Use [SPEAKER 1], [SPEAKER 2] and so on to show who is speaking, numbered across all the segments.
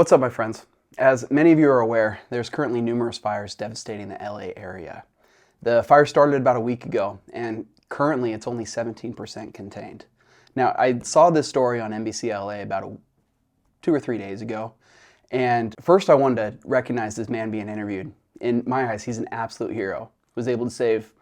[SPEAKER 1] What's up, my friends? As many of you are aware, there's currently numerous fires devastating the LA area. The fire started about a week ago, and currently it's only 17% contained. Now, I saw this story on NBC LA about 2 or 3 days ago, and first I wanted to recognize this man being interviewed. In my eyes, he's an absolute hero. Was able to save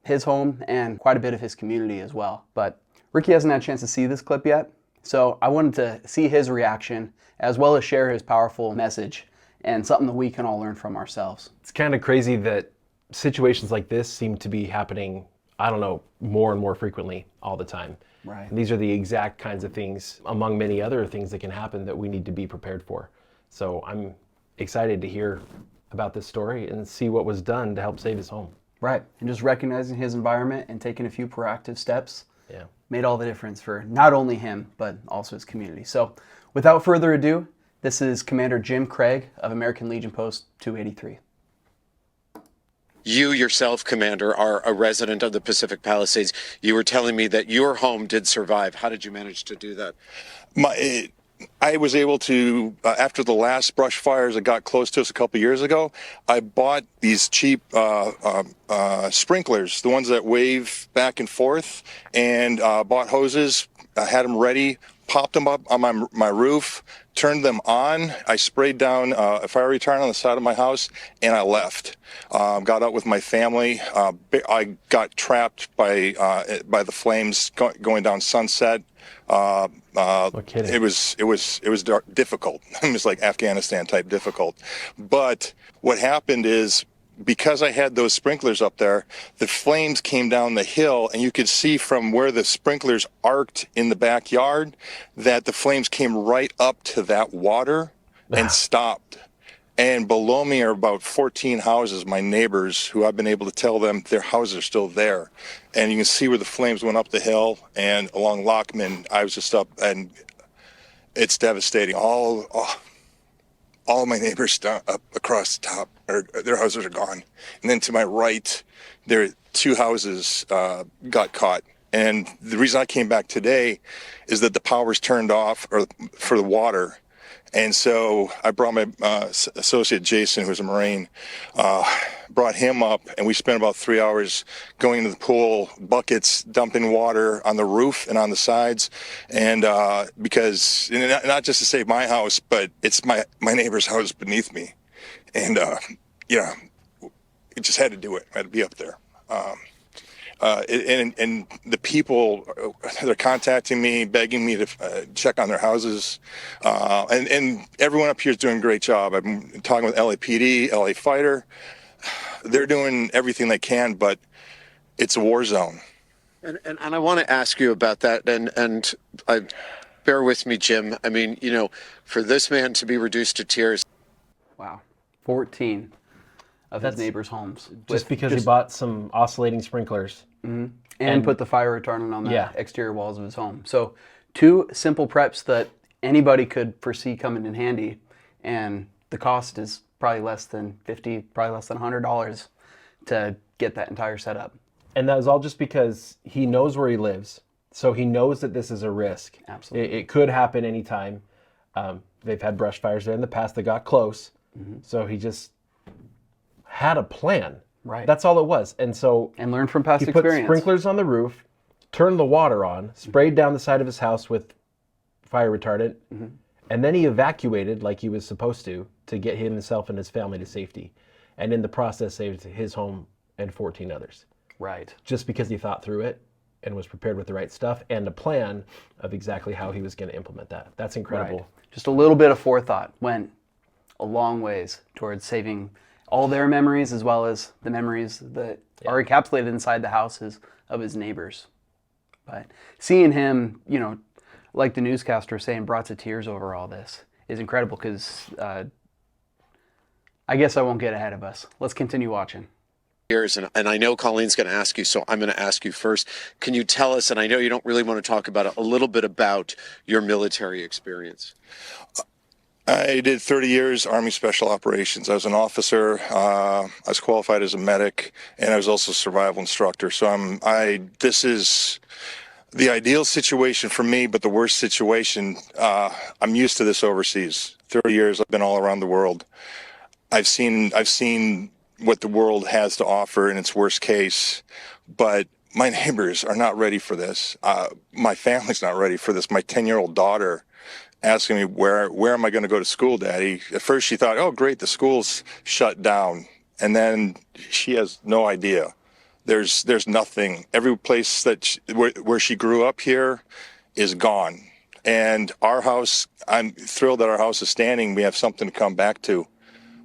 [SPEAKER 1] his home and quite a bit of his community as well. But Ricky hasn't had a chance to see this clip yet, so I wanted to see his reaction as well as share his powerful message and something that we can all learn from ourselves.
[SPEAKER 2] It's kind of crazy that situations like this seem to be happening, I don't know, more and more frequently all the time.
[SPEAKER 1] Right.
[SPEAKER 2] And these are the exact kinds of things, among many other things that can happen, that we need to be prepared for. So I'm excited to hear about this story and see what was done to help save his home.
[SPEAKER 1] Right, and just recognizing his environment and taking a few proactive steps made all the difference for not only him, but also his community. So without further ado, this is Commander Jim Craig of American Legion Post 283.
[SPEAKER 3] You yourself, Commander, are a resident of the Pacific Palisades. You were telling me that your home did survive. How did you manage to do that?
[SPEAKER 4] I was able to, after the last brush fires that got close to us a couple years ago, I bought these cheap sprinklers, the ones that wave back and forth, and bought hoses. I had them ready, popped them up on my roof, turned them on. I sprayed down a fire retardant on the side of my house, and I left. Got out with my family. I got trapped by the flames going down Sunset.
[SPEAKER 2] No kidding.
[SPEAKER 4] It was difficult. It was like Afghanistan type difficult. But what happened is, because I had those sprinklers up there, the flames came down the hill, and you could see from where the sprinklers arced in the backyard that the flames came right up to that water and stopped. And below me are about 14 houses, my neighbors, who I've been able to tell them their houses are still there. And you can see where the flames went up the hill, and along Lockman, I was just up, and it's devastating. All my neighbors up across the top, their houses are gone. And then to my right, there 2 houses got caught. And the reason I came back today is that the power's turned off for the water. And so I brought my associate Jason, who's a Marine, brought him up, and we spent about 3 hours going to the pool, buckets, dumping water on the roof and on the sides, and because not just to save my house, but it's my neighbor's house beneath me, and it just had to do it. I had to be up there. And the people, they're contacting me, begging me to check on their houses. And everyone up here is doing a great job. I've been talking with LAPD, LA Fighter. They're doing everything they can, but it's a war zone.
[SPEAKER 3] And I want to ask you about that. And bear with me, Jim. I mean, for this man to be reduced to tears.
[SPEAKER 1] Wow, 14 of his neighbors' homes.
[SPEAKER 2] Just because he bought some oscillating sprinklers.
[SPEAKER 1] Mm-hmm. And put the fire retardant on the exterior walls of his home. So 2 simple preps that anybody could foresee coming in handy, and the cost is probably less than $50, probably less than $100 to get that entire setup.
[SPEAKER 2] And that was all just because he knows where he lives, so he knows that this is a risk.
[SPEAKER 1] Absolutely.
[SPEAKER 2] It could happen anytime. They've had brush fires there in the past that got close, so he just had a plan.
[SPEAKER 1] Right.
[SPEAKER 2] That's all it was. And
[SPEAKER 1] learn from past
[SPEAKER 2] he
[SPEAKER 1] experience.
[SPEAKER 2] Put sprinklers on the roof, turned the water on, sprayed down the side of his house with fire retardant, and then he evacuated like he was supposed to get himself and his family to safety. And in the process saved his home and 14 others.
[SPEAKER 1] Right.
[SPEAKER 2] Just because he thought through it and was prepared with the right stuff and a plan of exactly how he was going to implement that. That's incredible.
[SPEAKER 1] Right. Just a little bit of forethought went a long ways towards saving all their memories, as well as the memories that are encapsulated inside the houses of his neighbors. But seeing him, like the newscaster was saying, brought to tears over all this is incredible, because I guess I won't get ahead of us. Let's continue watching.
[SPEAKER 3] And I know Colleen's going to ask you, so I'm going to ask you first. Can you tell us, and I know you don't really want to talk about it, a little bit about your military experience?
[SPEAKER 4] I did 30 years Army Special Operations. I was an officer. I was qualified as a medic, and I was also a survival instructor. So this is the ideal situation for me, but the worst situation. I'm used to this overseas. 30 years, I've been all around the world. I've seen what the world has to offer in its worst case, but my neighbors are not ready for this. My family's not ready for this. My 10-year-old daughter asking me, where am I going to go to school, Daddy? At first she thought, oh, great, the school's shut down. And then she has no idea. There's nothing. Every place where she grew up here is gone. And our house, I'm thrilled that our house is standing. We have something to come back to.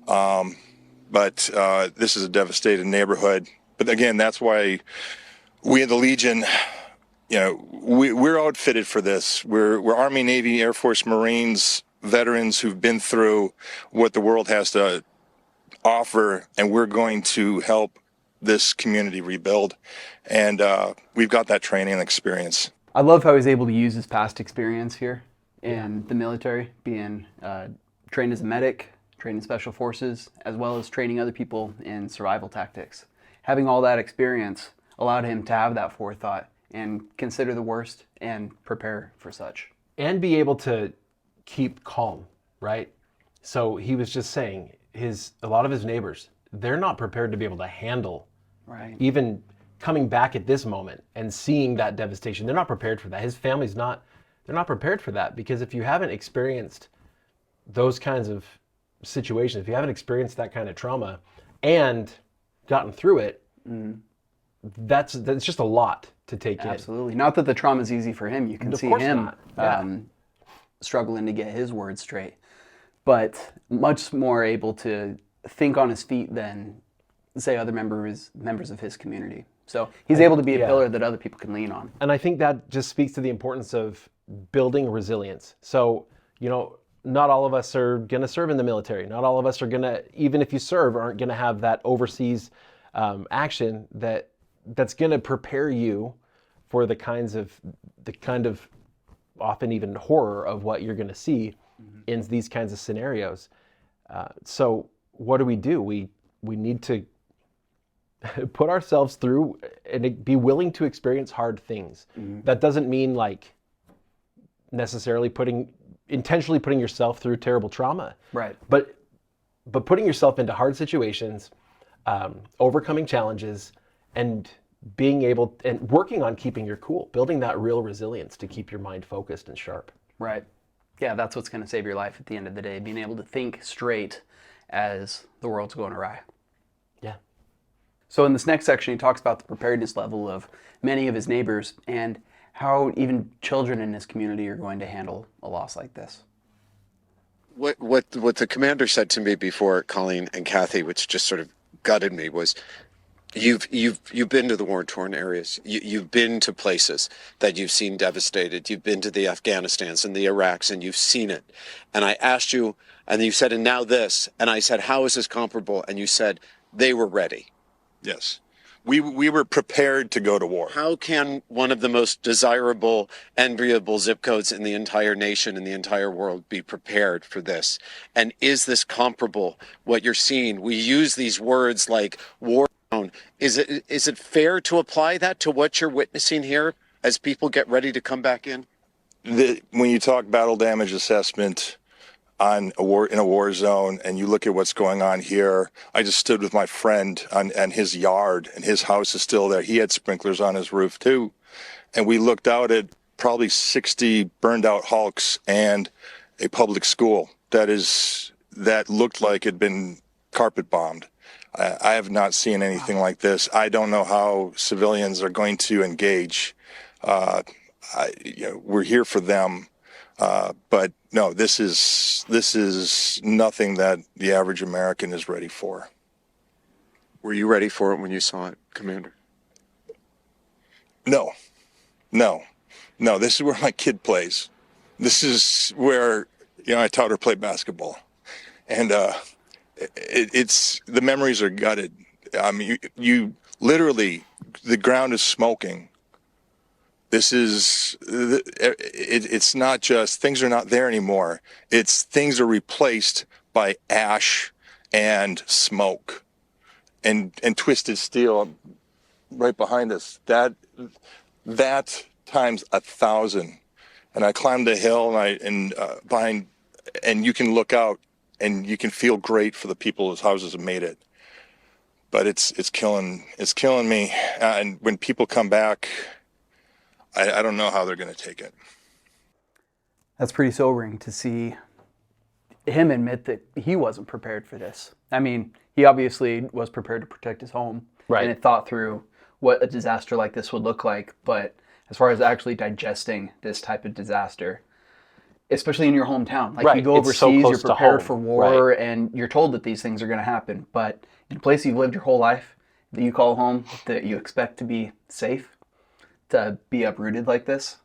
[SPEAKER 4] But this is a devastated neighborhood. But again, that's why we in the Legion, we're outfitted for this. We're Army, Navy, Air Force, Marines, veterans who've been through what the world has to offer, and we're going to help this community rebuild. And we've got that training and experience.
[SPEAKER 1] I love how he's able to use his past experience here in the military, being trained as a medic, trained in special forces, as well as training other people in survival tactics. Having all that experience allowed him to have that forethought and consider the worst and prepare for such.
[SPEAKER 2] And be able to keep calm, right? So he was just saying, a lot of his neighbors, they're not prepared to be able to handle even coming back at this moment and seeing that devastation. They're not prepared for that. His family's not, they're not prepared for that, because if you haven't experienced those kinds of situations, if you haven't experienced that kind of trauma and gotten through it, that's just a lot to take in.
[SPEAKER 1] Absolutely. Not that the trauma is easy for him. You can see him struggling to get his words straight, but much more able to think on his feet than, say, other members of his community. So he's able to be a pillar that other people can lean on.
[SPEAKER 2] And I think that just speaks to the importance of building resilience. So, not all of us are going to serve in the military. Not all of us are going to, even if you serve, aren't going to have that overseas action that's going to prepare you for the kind of often even horror of what you're going to see in these kinds of scenarios. So what do? We need to put ourselves through and be willing to experience hard things. That doesn't mean like necessarily intentionally putting yourself through terrible trauma.
[SPEAKER 1] Right.
[SPEAKER 2] But putting yourself into hard situations, overcoming challenges, and being able and working on keeping your cool, building that real resilience to keep your mind focused and sharp.
[SPEAKER 1] Right. Yeah, that's what's going to save your life at the end of the day, being able to think straight as the world's going awry.
[SPEAKER 2] Yeah.
[SPEAKER 1] So in this next section, he talks about the preparedness level of many of his neighbors and how even children in his community are going to handle a loss like this.
[SPEAKER 3] What the commander said to me before, Colleen and Kathy, which just sort of gutted me, was you've been to the war-torn areas. You've been to places that you've seen devastated. You've been to the Afghanistans and the Iraqs, and you've seen it. And I asked you, and you said, and now this. And I said, how is this comparable? And you said, they were ready.
[SPEAKER 4] Yes. We were prepared to go to war.
[SPEAKER 3] How can one of the most desirable, enviable zip codes in the entire nation, in the entire world, be prepared for this? And is this comparable, what you're seeing? We use these words like war zone. Is it fair to apply that to what you're witnessing here as people get ready to come back in?
[SPEAKER 4] When you talk battle damage assessment in a war zone, and you look at what's going on here, I just stood with my friend on his yard, and his house is still there. He had sprinklers on his roof too, and we looked out at probably 60 burned out hulks and a public school that looked like it'd been carpet bombed. I have not seen anything like this. I don't know how civilians are going to engage. We're here for them. But no, this is nothing that the average American is ready for.
[SPEAKER 3] Were you ready for it when you saw it, Commander?
[SPEAKER 4] No. This is where my kid plays. This is where I taught her to play basketball, and it's the memories are gutted. I mean, you literally, the ground is smoking. It's not just things are not there anymore. It's things are replaced by ash and smoke and twisted steel right behind us. That times 1,000. And I climbed the hill and behind and you can look out and you can feel great for the people whose houses have made it. But it's killing me. And when people come back, I don't know how they're going to take it.
[SPEAKER 1] That's pretty sobering to see him admit that he wasn't prepared for this. I mean, he obviously was prepared to protect his home,
[SPEAKER 2] Right.
[SPEAKER 1] and had thought through what a disaster like this would look like. But as far as actually digesting this type of disaster, especially in your hometown, like
[SPEAKER 2] Right.
[SPEAKER 1] you go
[SPEAKER 2] It's so
[SPEAKER 1] overseas,
[SPEAKER 2] close
[SPEAKER 1] you're
[SPEAKER 2] to
[SPEAKER 1] prepared
[SPEAKER 2] home.
[SPEAKER 1] for war,
[SPEAKER 2] Right.
[SPEAKER 1] and you're told that these things are going to happen. But in a place you've lived your whole life, that you call home, that you expect to be safe, to be uprooted like this.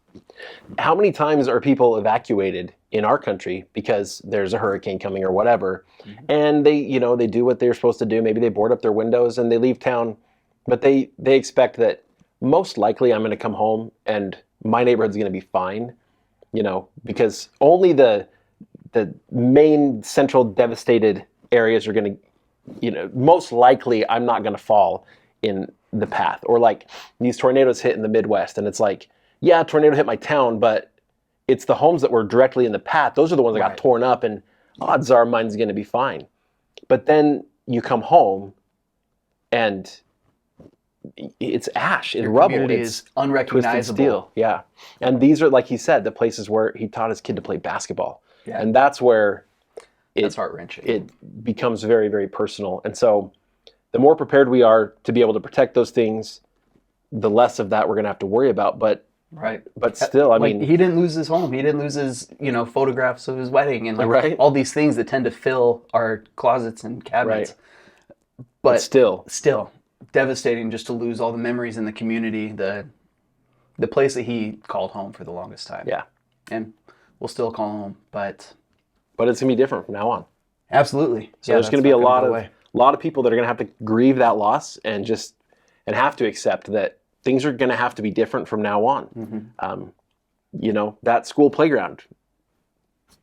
[SPEAKER 2] How many times are people evacuated in our country because there's a hurricane coming or whatever, and they do what they're supposed to do. Maybe they board up their windows and they leave town, but they expect that most likely I'm going to come home and my neighborhood's going to be fine, because only the main central devastated areas are going to, most likely I'm not going to fall in the path. Or like these tornadoes hit in the Midwest, and it's like, yeah, a tornado hit my town, but it's the homes that were directly in the path. Those are the ones that
[SPEAKER 1] Right.
[SPEAKER 2] got torn up, and odds are mine's going to be fine. But then you come home, and it's ash and
[SPEAKER 1] Your
[SPEAKER 2] rubble.
[SPEAKER 1] community
[SPEAKER 2] It's
[SPEAKER 1] is
[SPEAKER 2] twisted
[SPEAKER 1] unrecognizable.
[SPEAKER 2] steel. Yeah. And these are, like he said, the places where he taught his kid to play basketball.
[SPEAKER 1] Yeah.
[SPEAKER 2] And that's where
[SPEAKER 1] That's heart-wrenching.
[SPEAKER 2] it becomes very, very personal. And so the more prepared we are to be able to protect those things, the less of that we're going to have to worry about. But
[SPEAKER 1] Right.
[SPEAKER 2] still, I
[SPEAKER 1] Like,
[SPEAKER 2] mean,
[SPEAKER 1] he didn't lose his home. He didn't lose his, photographs of his wedding and like
[SPEAKER 2] Right.
[SPEAKER 1] all these things that tend to fill our closets and cabinets.
[SPEAKER 2] Right.
[SPEAKER 1] But
[SPEAKER 2] still,
[SPEAKER 1] devastating just to lose all the memories in the community, the place that he called home for the longest time.
[SPEAKER 2] yeah.
[SPEAKER 1] And we'll still call home, but
[SPEAKER 2] But it's going to be different from now on.
[SPEAKER 1] absolutely.
[SPEAKER 2] So there's going to be a lot of people that are going to have to grieve that loss and have to accept that things are going to have to be different from now on. That school playground,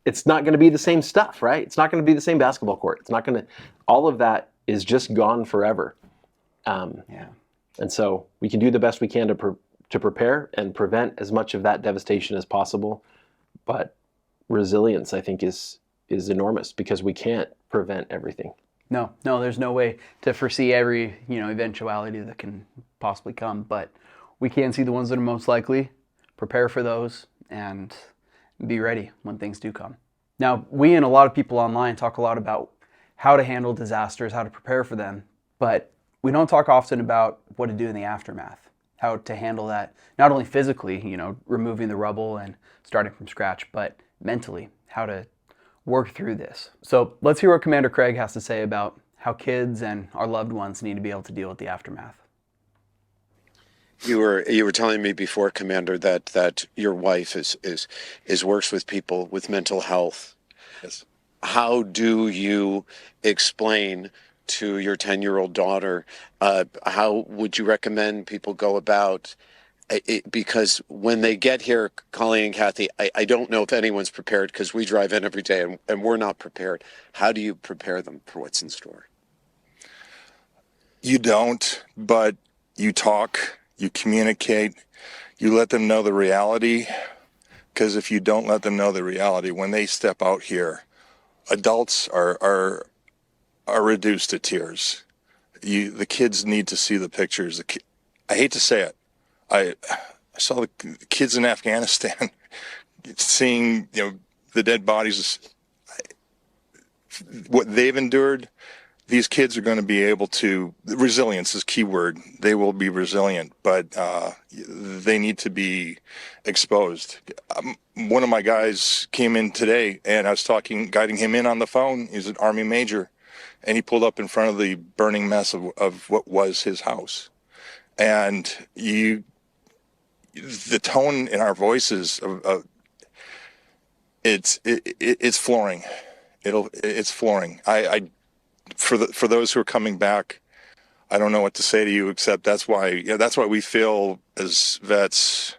[SPEAKER 2] it's not going to be the same stuff, right? It's not going to be the same basketball court. It's not going to, all of that is just gone forever.
[SPEAKER 1] Yeah.
[SPEAKER 2] And so we can do the best we can to prepare and prevent as much of that devastation as possible. But resilience, I think, is enormous because we can't prevent everything.
[SPEAKER 1] No, there's no way to foresee every, eventuality that can possibly come, but we can see the ones that are most likely, prepare for those, and be ready when things do come. Now, we and a lot of people online talk a lot about how to handle disasters, how to prepare for them, but we don't talk often about what to do in the aftermath, how to handle that, not only physically, removing the rubble and starting from scratch, but mentally, how to work through this. So let's hear what Commander Craig has to say about how kids and our loved ones need to be able to deal with the aftermath.
[SPEAKER 3] You were telling me before, Commander, that your wife is works with people with mental health.
[SPEAKER 4] Yes.
[SPEAKER 3] How do you explain to your 10-year-old daughter, how would you recommend people go about it? Because when they get here, Colleen and Kathy, I don't know if anyone's prepared because we drive in every day and we're not prepared. How do you prepare them for what's in store?
[SPEAKER 4] You don't, but you talk, you communicate, you let them know the reality. Because if you don't let them know the reality, when they step out here, adults are reduced to tears. The kids need to see the pictures. I hate to say it. I saw the kids in Afghanistan seeing the dead bodies, what they've endured. These kids are going to be able to, resilience is key word. They will be resilient, but they need to be exposed. One of my guys came in today and I was guiding him in on the phone. He's an Army major, and he pulled up in front of the burning mess of what was his house. And the tone in our voices it's flooring. It's flooring. For those who are coming back, I don't know what to say to you except that's why we feel as vets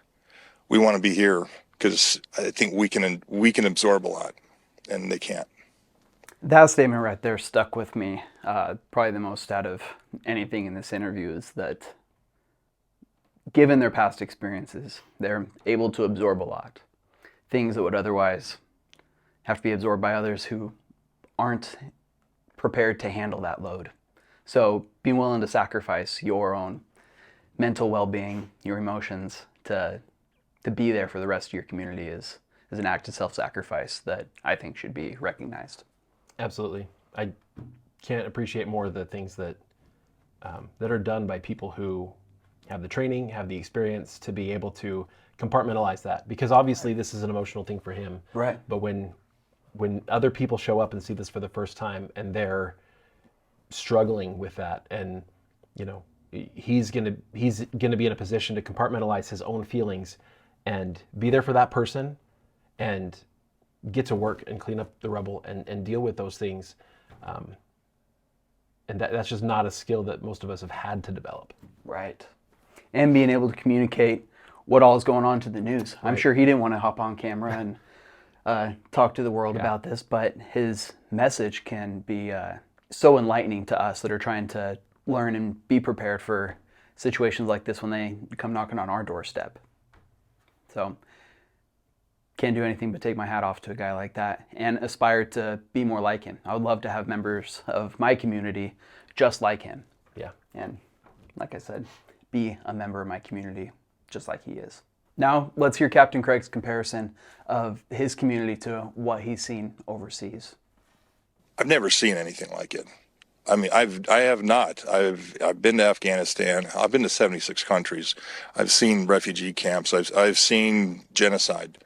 [SPEAKER 4] we want to be here, because I think we can absorb a lot and they can't.
[SPEAKER 1] That statement right there stuck with me probably the most out of anything in this interview, is that given their past experiences, they're able to absorb a lot. Things that would otherwise have to be absorbed by others who aren't prepared to handle that load. So being willing to sacrifice your own mental well-being, your emotions, to be there for the rest of your community is an act of self-sacrifice that I think should be recognized.
[SPEAKER 2] Absolutely. I can't appreciate more the things that that are done by people who have the training, have the experience to be able to compartmentalize that. Because obviously this is an emotional thing for him.
[SPEAKER 1] Right.
[SPEAKER 2] But when other people show up and see this for the first time and they're struggling with that, and he's gonna be in a position to compartmentalize his own feelings and be there for that person and get to work and clean up the rubble and deal with those things. And that's just not a skill that most of us have had to develop.
[SPEAKER 1] Right. And being able to communicate what all is going on to the news. I'm
[SPEAKER 2] Right.
[SPEAKER 1] sure he didn't want to hop on camera and talk to the world about this, but his message can be so enlightening to us that are trying to learn and be prepared for situations like this when they come knocking on our doorstep. So can't do anything but take my hat off to a guy like that and aspire to be more like him. I would love to have members of my community just like him.
[SPEAKER 2] Yeah.
[SPEAKER 1] And like I said, be a member of my community just like he is. Now let's hear Captain Craig's comparison of his community to what he's seen overseas.
[SPEAKER 4] I've never seen anything like it. I mean, I have not. I've been to Afghanistan. I've been to 76 countries. I've seen refugee camps. I've seen genocide.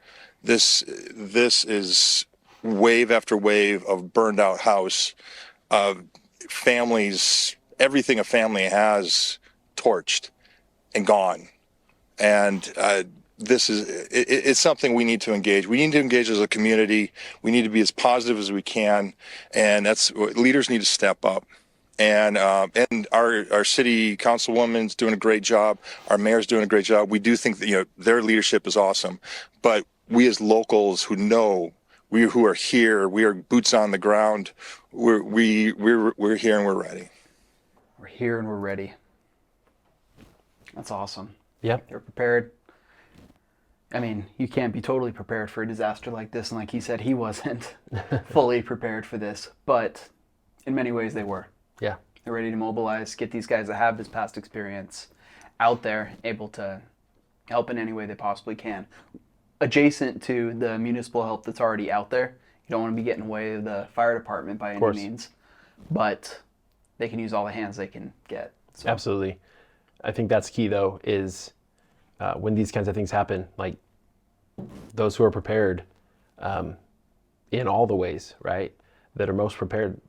[SPEAKER 4] This is wave after wave of burned out house, families, everything a family has torched and gone. And it's something we need to engage. We need to engage as a community. We need to be as positive as we can, and that's what leaders need to step up. And our city councilwoman's doing a great job. Our mayor's doing a great job. We do think that their leadership is awesome, but we as locals who know, who are here, we are boots on the ground. We're here and we're ready.
[SPEAKER 1] We're here and we're ready. That's awesome.
[SPEAKER 2] Yep.
[SPEAKER 1] They're prepared. I mean, you can't be totally prepared for a disaster like this. And like he said, he wasn't fully prepared for this. But in many ways, they were.
[SPEAKER 2] Yeah.
[SPEAKER 1] They're ready to mobilize, get these guys that have this past experience out there, able to help in any way they possibly can. Adjacent to the municipal help that's already out there. You don't want to be getting in the way of the fire department by any means. But they can use all the hands they can get. So.
[SPEAKER 2] Absolutely. I think that's key, though, is when these kinds of things happen, like those who are prepared in all the ways, right, that are most prepared,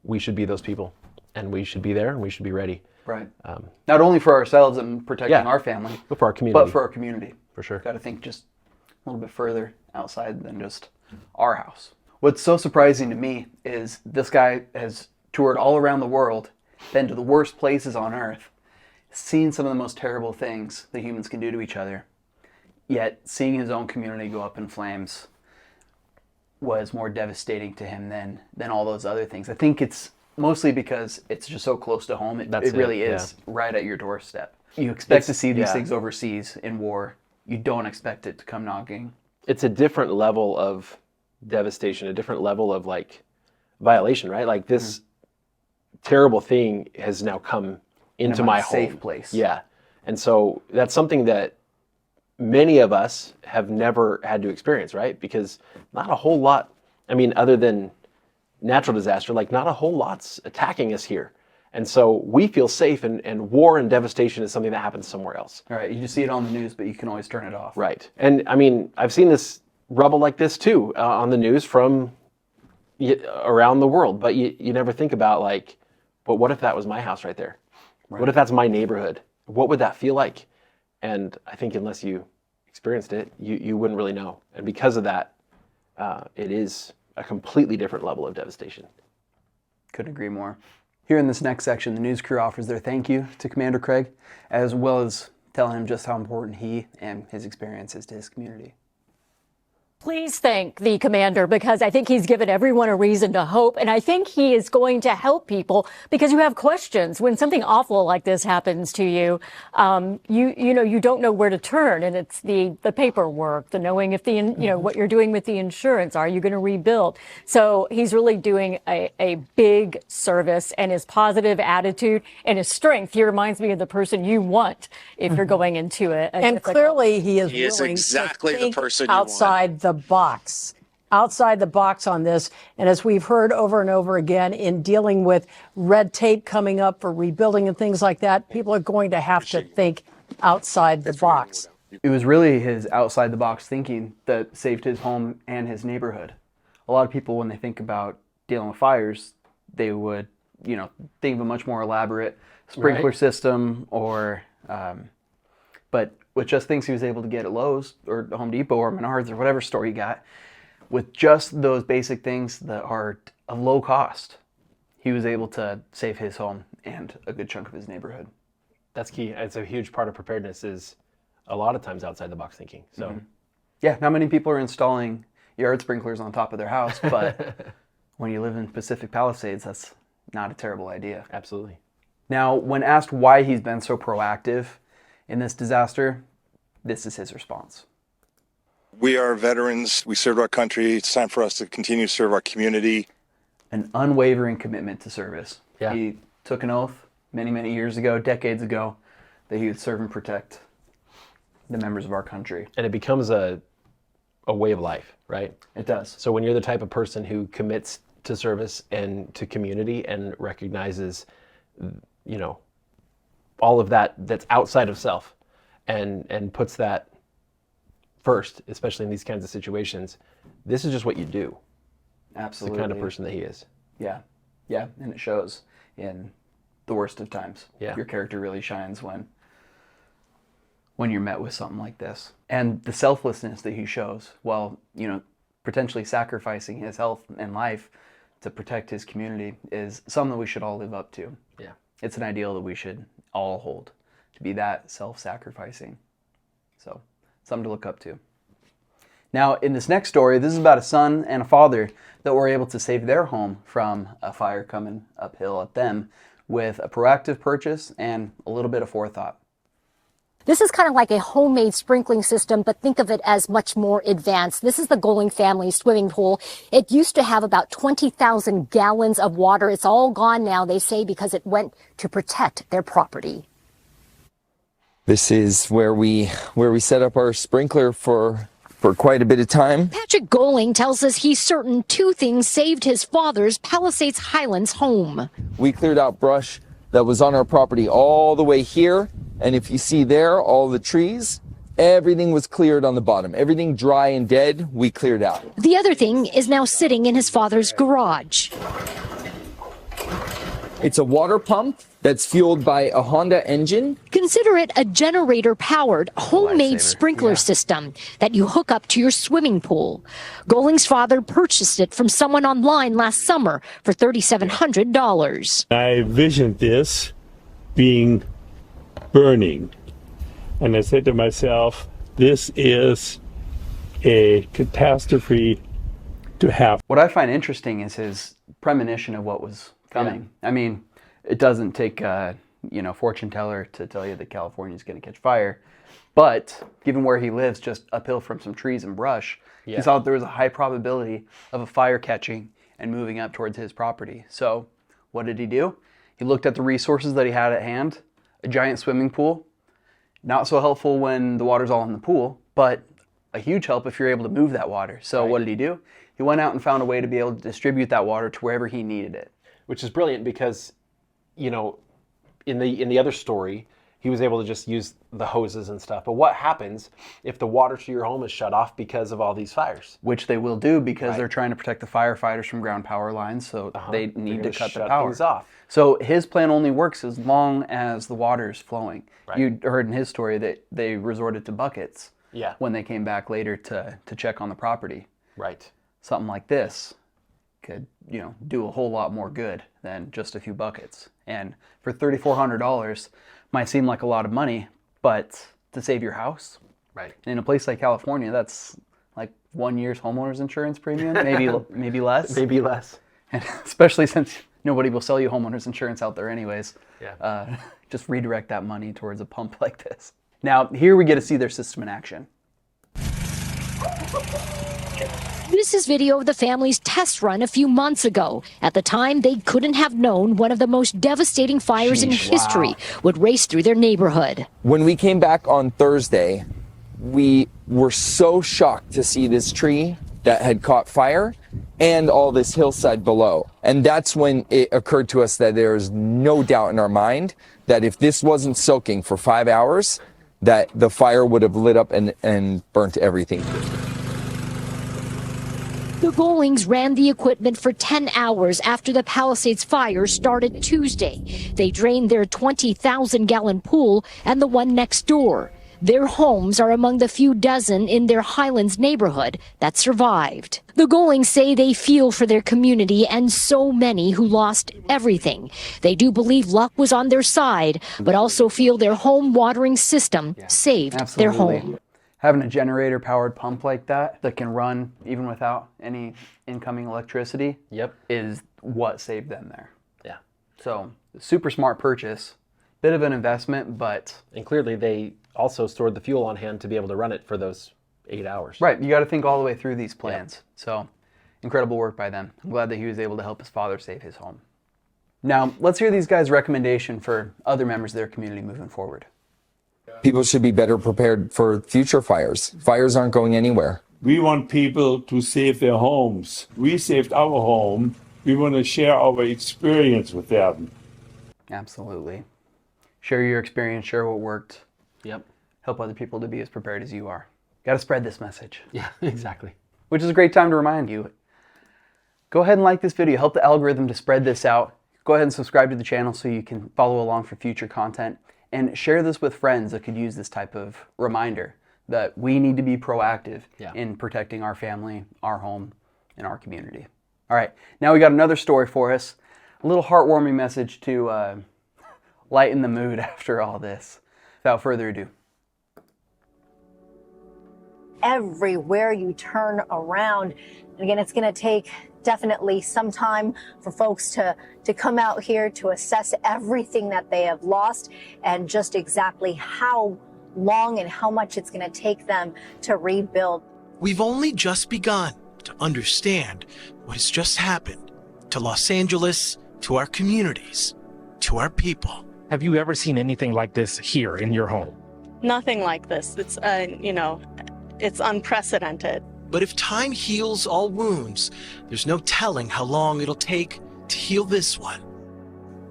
[SPEAKER 2] we should be those people. And we should be there and we should be ready.
[SPEAKER 1] Right. Not only for ourselves and protecting our family,
[SPEAKER 2] but for our community.
[SPEAKER 1] But for our community.
[SPEAKER 2] For sure.
[SPEAKER 1] Got to think just a little bit further outside than just our house. What's so surprising to me is this guy has toured all around the world, been to the worst places on earth, seen some of the most terrible things that humans can do to each other, yet seeing his own community go up in flames was more devastating to him than all those other things. I think it's mostly because it's just so close to home. It really is right at your doorstep. You expect to see these things overseas in war. You don't expect it to come knocking.
[SPEAKER 2] It's a different level of devastation, a different level of violation, right? Like this terrible thing has now come into my home.
[SPEAKER 1] Safe place.
[SPEAKER 2] Yeah. And so that's something that many of us have never had to experience, right? Because not a whole lot, other than natural disaster, not a whole lot's attacking us here. And so we feel safe, and war and devastation is something that happens somewhere else.
[SPEAKER 1] All right, you just see it on the news, but you can always turn it off.
[SPEAKER 2] Right. And I've seen this rubble like this too on the news from around the world, but you never think about but what if that was my house right there? Right. What if that's my neighborhood? What would that feel like? And I think unless you experienced it, you wouldn't really know. And because of that, it is a completely different level of devastation.
[SPEAKER 1] Couldn't agree more. Here in this next section, the news crew offers their thank you to Commander Craig, as well as telling him just how important he and his experience is to his community.
[SPEAKER 5] Please thank the commander, because I think he's given everyone a reason to hope. And I think he is going to help people, because you have questions when something awful like this happens to you. You don't know where to turn, and it's the paperwork, the knowing if what you're doing with the insurance. Are you going to rebuild? So he's really doing a big service, and his positive attitude and his strength. He reminds me of the person you want if you're going into a
[SPEAKER 6] and clearly he is willing
[SPEAKER 3] exactly
[SPEAKER 6] to
[SPEAKER 3] the
[SPEAKER 6] think
[SPEAKER 3] person you want.
[SPEAKER 6] outside the box on this. And as we've heard over and over again, in dealing with red tape coming up for rebuilding and things like that, people are going to have to think outside the box.
[SPEAKER 1] It was really his outside the box thinking that saved his home and his neighborhood. A lot of people, when they think about dealing with fires, they would, think of a much more elaborate sprinkler system but with just things he was able to get at Lowe's or Home Depot or Menards or whatever store he got, with just those basic things that are of low cost, he was able to save his home and a good chunk of his neighborhood.
[SPEAKER 2] That's key. It's a huge part of preparedness, is a lot of times outside the box thinking. So
[SPEAKER 1] yeah, not many people are installing yard sprinklers on top of their house, but when you live in Pacific Palisades, that's not a terrible idea.
[SPEAKER 2] Absolutely.
[SPEAKER 1] Now, when asked why he's been so proactive in this disaster, this is his response.
[SPEAKER 4] We are veterans. We served our country. It's time for us to continue to serve our community.
[SPEAKER 1] An unwavering commitment to service.
[SPEAKER 2] Yeah.
[SPEAKER 1] He took an oath many, many years ago, decades ago, that he would serve and protect the members of our country.
[SPEAKER 2] And it becomes a way of life, right?
[SPEAKER 1] It does.
[SPEAKER 2] So when you're the type of person who commits to service and to community and recognizes, all of that's outside of self and puts that first, especially in these kinds of situations, this is just what you do.
[SPEAKER 1] Absolutely.
[SPEAKER 2] It's the kind of person that he is.
[SPEAKER 1] Yeah. Yeah. And it shows in the worst of times.
[SPEAKER 2] Yeah.
[SPEAKER 1] Your character really shines when you're met with something like this. And the selflessness that he shows while, potentially sacrificing his health and life to protect his community is something that we should all live up to.
[SPEAKER 2] Yeah.
[SPEAKER 1] It's an ideal that we should all hold, to be that self-sacrificing. So, something to look up to. Now, in this next story, this is about a son and a father that were able to save their home from a fire coming uphill at them with a proactive purchase and a little bit of forethought.
[SPEAKER 7] This is kind of like a homemade sprinkling system, but think of it as much more advanced. This is the Goling family swimming pool. It used to have about 20,000 gallons of water. It's all gone now, they say, because it went to protect their property.
[SPEAKER 8] This is where we set up our sprinkler for quite a bit of time.
[SPEAKER 7] Patrick Goling tells us he's certain two things saved his father's Palisades Highlands home.
[SPEAKER 8] We cleared out brush that was on our property all the way here. And if you see there, all the trees, everything was cleared on the bottom. Everything dry and dead, we cleared out.
[SPEAKER 7] The other thing is now sitting in his father's garage.
[SPEAKER 8] It's a water pump that's fueled by a Honda engine.
[SPEAKER 7] Consider it a generator-powered, homemade sprinkler system that you hook up to your swimming pool. Goling's father purchased it from someone online last summer for $3,700.
[SPEAKER 9] I visioned this being burning, and I said to myself, this is a catastrophe to have.
[SPEAKER 1] What I find interesting is his premonition of what was coming. Yeah. I mean, it doesn't take a fortune teller to tell you that California is going to catch fire, but given where he lives, just uphill from some trees and brush, he saw that there was a high probability of a fire catching and moving up towards his property. So what did he do? He looked at the resources that he had at hand. A giant swimming pool, not so helpful when the water's all in the pool, but a huge help if you're able to move that water. So what did he do? He went out and found a way to be able to distribute that water to wherever he needed it.
[SPEAKER 2] Which is brilliant because, in the other story, he was able to just use the hoses and stuff. But what happens if the water to your home is shut off because of all these fires?
[SPEAKER 1] Which they will do because they're trying to protect the firefighters from ground power lines, so they need to cut the power.
[SPEAKER 2] Things off.
[SPEAKER 1] So his plan only works as long as the water is flowing. Right. You heard in his story that they resorted to buckets when they came back later to check on the property.
[SPEAKER 2] Right.
[SPEAKER 1] Something like this could do a whole lot more good than just a few buckets. And for $3,400 might seem like a lot of money, but to save your house,
[SPEAKER 2] right,
[SPEAKER 1] in a place like California, that's like 1 year's homeowner's insurance premium, maybe less.
[SPEAKER 2] Maybe less.
[SPEAKER 1] And especially since nobody will sell you homeowner's insurance out there anyways.
[SPEAKER 2] Yeah.
[SPEAKER 1] Just redirect that money towards a pump like this. Now, here we get to see their system in action.
[SPEAKER 7] This is video of the family's test run a few months ago. At the time, they couldn't have known one of the most devastating fires in history would race through their neighborhood.
[SPEAKER 8] When we came back on Thursday, we were so shocked to see this tree that had caught fire and all this hillside below. And that's when it occurred to us that there's no doubt in our mind that if this wasn't soaking for 5 hours, that the fire would have lit up and burnt everything.
[SPEAKER 7] The Goldings ran the equipment for 10 hours after the Palisades fire started Tuesday. They drained their 20,000-gallon pool and the one next door. Their homes are among the few dozen in their Highlands neighborhood that survived. The Goldings say they feel for their community and so many who lost everything. They do believe luck was on their side, but also feel their home watering system saved their home.
[SPEAKER 1] Having a generator-powered pump like that can run even without any incoming electricity is what saved them there.
[SPEAKER 2] Yeah.
[SPEAKER 1] So, super smart purchase. Bit of an investment, but...
[SPEAKER 2] And clearly they also stored the fuel on hand to be able to run it for those 8 hours.
[SPEAKER 1] Right, you got to think all the way through these plans. So, incredible work by them. I'm glad that he was able to help his father save his home. Now, let's hear these guys' recommendation for other members of their community moving forward.
[SPEAKER 8] People should be better prepared for future fires. Fires aren't going anywhere.
[SPEAKER 9] We want people to save their homes. We saved our home. We want to share our experience with them.
[SPEAKER 1] Absolutely. Share your experience, share what worked.
[SPEAKER 2] Yep.
[SPEAKER 1] Help other people to be as prepared as you are. Got to spread this message.
[SPEAKER 2] Yeah, exactly.
[SPEAKER 1] Which is a great time to remind you. Go ahead and like this video. Help the algorithm to spread this out. Go ahead and subscribe to the channel so you can follow along for future content. And share this with friends that could use this type of reminder that we need to be proactive in protecting our family, our home, and our community. All right, now we got another story for us. A little heartwarming message to lighten the mood after all this. Without further ado.
[SPEAKER 10] Everywhere you turn around. And again, it's going to take definitely some time for folks to come out here to assess everything that they have lost and just exactly how long and how much it's going to take them to rebuild.
[SPEAKER 11] We've only just begun to understand what has just happened to Los Angeles, to our communities, to our people.
[SPEAKER 12] Have you ever seen anything like this here in your home?
[SPEAKER 13] Nothing like this. It's, it's unprecedented.
[SPEAKER 11] But if time heals all wounds, there's no telling how long it'll take to heal this one.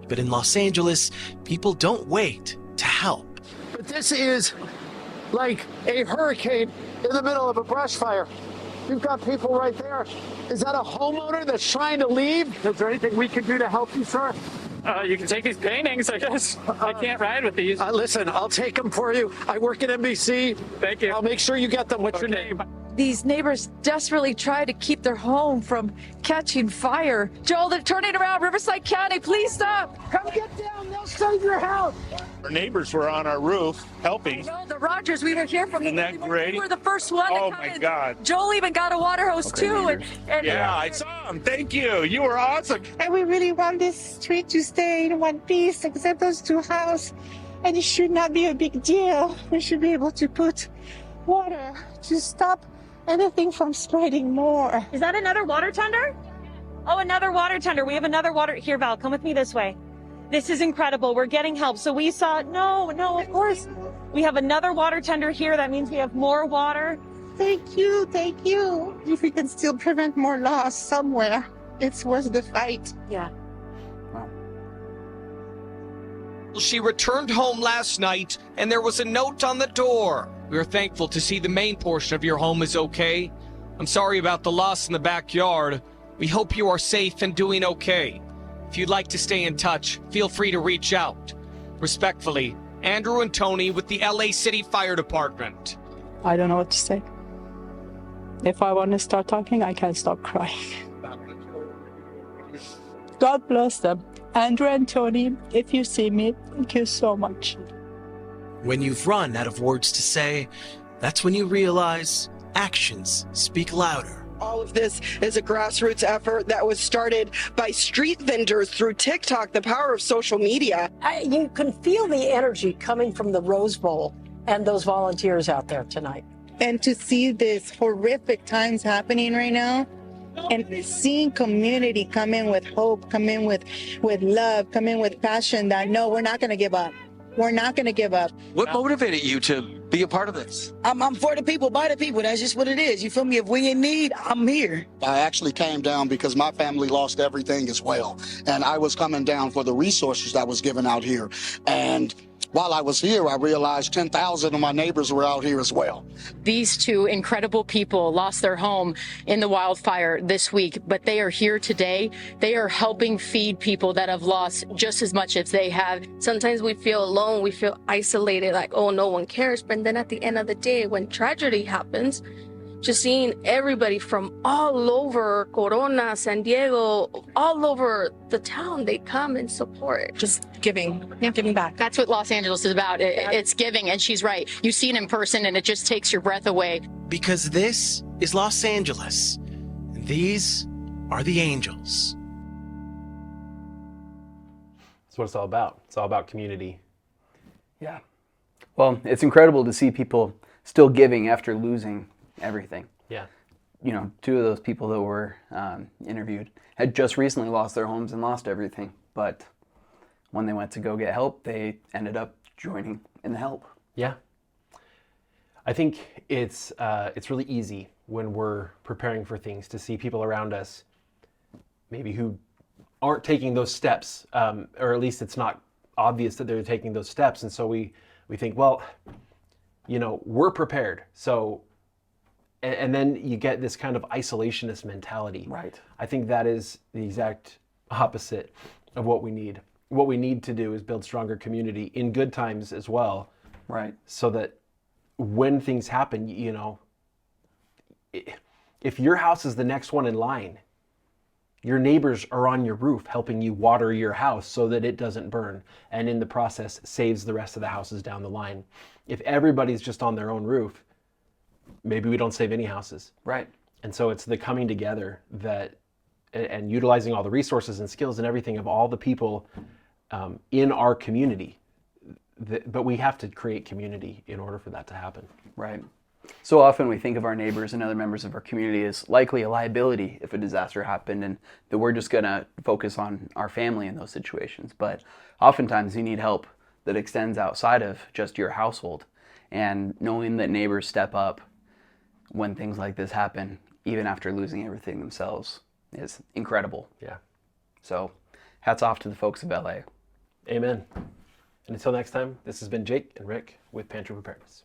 [SPEAKER 11] But in Los Angeles, people don't wait to help.
[SPEAKER 14] But this is like a hurricane in the middle of a brush fire. You've got people right there. Is that a homeowner that's trying to leave? Is there anything we can do to help you, sir?
[SPEAKER 12] You can take these paintings, I guess. I can't ride with these.
[SPEAKER 14] Listen, I'll take them for you. I work at NBC.
[SPEAKER 12] Thank you.
[SPEAKER 14] I'll make sure you get them. What's your name?
[SPEAKER 15] These neighbors desperately try to keep their home from catching fire. Joel, they're turning around. Riverside County, please stop.
[SPEAKER 14] Come get down. They'll save your house.
[SPEAKER 16] Our neighbors were on our roof helping.
[SPEAKER 15] No, the Rogers, we were here from
[SPEAKER 16] Isn't that great?
[SPEAKER 15] We were the first one.
[SPEAKER 16] Oh my God.
[SPEAKER 15] Joel even got a water hose too. And
[SPEAKER 16] yeah, I saw him. Thank you. You were awesome.
[SPEAKER 17] And we really want this street to stay in one piece, except those two houses. And it should not be a big deal. We should be able to put water to stop anything from spreading more.
[SPEAKER 13] Is that another water tender? Oh, another water tender. We have another water. Here, Val, come with me this way. This is incredible. We're getting help. So we saw, no, of course. We have another water tender here. That means we have more water.
[SPEAKER 17] Thank you, thank you. If we can still prevent more loss somewhere, it's worth the fight.
[SPEAKER 13] Yeah.
[SPEAKER 18] She returned home last night and there was a note on the door. We are thankful to see the main portion of your home is okay. I'm sorry about the loss in the backyard. We hope you are safe and doing okay. If you'd like to stay in touch, feel free to reach out. Respectfully, Andrew and Tony with the LA City Fire Department.
[SPEAKER 19] I don't know what to say. If I want to start talking, I can't stop crying. God bless them. Andrew and Tony, if you see me, thank you so much.
[SPEAKER 11] When you've run out of words to say, that's when you realize actions speak louder.
[SPEAKER 20] All of this is a grassroots effort that was started by street vendors through TikTok, the power of social media.
[SPEAKER 6] You can feel the energy coming from the Rose Bowl and those volunteers out there tonight.
[SPEAKER 17] And to see this horrific times happening right now, and seeing community come in with hope, come in with love, come in with passion that no, we're not going to give up. We're not going to give up.
[SPEAKER 21] What motivated you to be a part of this?
[SPEAKER 22] I'm for the people, by the people. That's just what it is. You feel me? If we in need, I'm here.
[SPEAKER 23] I actually came down because my family lost everything as well. And I was coming down for the resources that was given out here. And while I was here, I realized 10,000 of my neighbors were out here as well.
[SPEAKER 24] These two incredible people lost their home in the wildfire this week, but they are here today. They are helping feed people that have lost just as much as they have.
[SPEAKER 25] Sometimes we feel alone, we feel isolated, like, oh, no one cares. But then at the end of the day, when tragedy happens, just seeing everybody from all over Corona, San Diego, all over the town, they come and support.
[SPEAKER 24] Just giving back. That's what Los Angeles is about. It's giving, and she's right. You see it in person, and it just takes your breath away.
[SPEAKER 11] Because this is Los Angeles, and these are the angels.
[SPEAKER 2] That's what it's all about. It's all about community.
[SPEAKER 1] Yeah. Well, it's incredible to see people still giving after losing everything.
[SPEAKER 2] Yeah.
[SPEAKER 1] You know, two of those people that were interviewed had just recently lost their homes and lost everything. But when they went to go get help, they ended up joining in the help.
[SPEAKER 2] Yeah. I think it's really easy when we're preparing for things to see people around us maybe who aren't taking those steps, or at least it's not obvious that they're taking those steps. And so we think, well, you know, we're prepared. So, and then you get this kind of isolationist mentality.
[SPEAKER 1] Right.
[SPEAKER 2] I think that is the exact opposite of what we need. What we need to do is build stronger community in good times as well.
[SPEAKER 1] Right.
[SPEAKER 2] So that when things happen, you know, if your house is the next one in line, your neighbors are on your roof helping you water your house so that it doesn't burn, and in the process saves the rest of the houses down the line. If everybody's just on their own roof, maybe we don't save any houses.
[SPEAKER 1] Right.
[SPEAKER 2] And so it's the coming together that, and utilizing all the resources and skills and everything of all the people in our community. But we have to create community in order for that to happen.
[SPEAKER 1] Right. So often we think of our neighbors and other members of our community as likely a liability if a disaster happened, and that we're just going to focus on our family in those situations. But oftentimes you need help that extends outside of just your household. And knowing that neighbors step up when things like this happen, even after losing everything themselves, is incredible.
[SPEAKER 2] Yeah.
[SPEAKER 1] So hats off to the folks of LA.
[SPEAKER 2] Amen. And until next time, this has been Jake and Rick with Pantry Preparedness.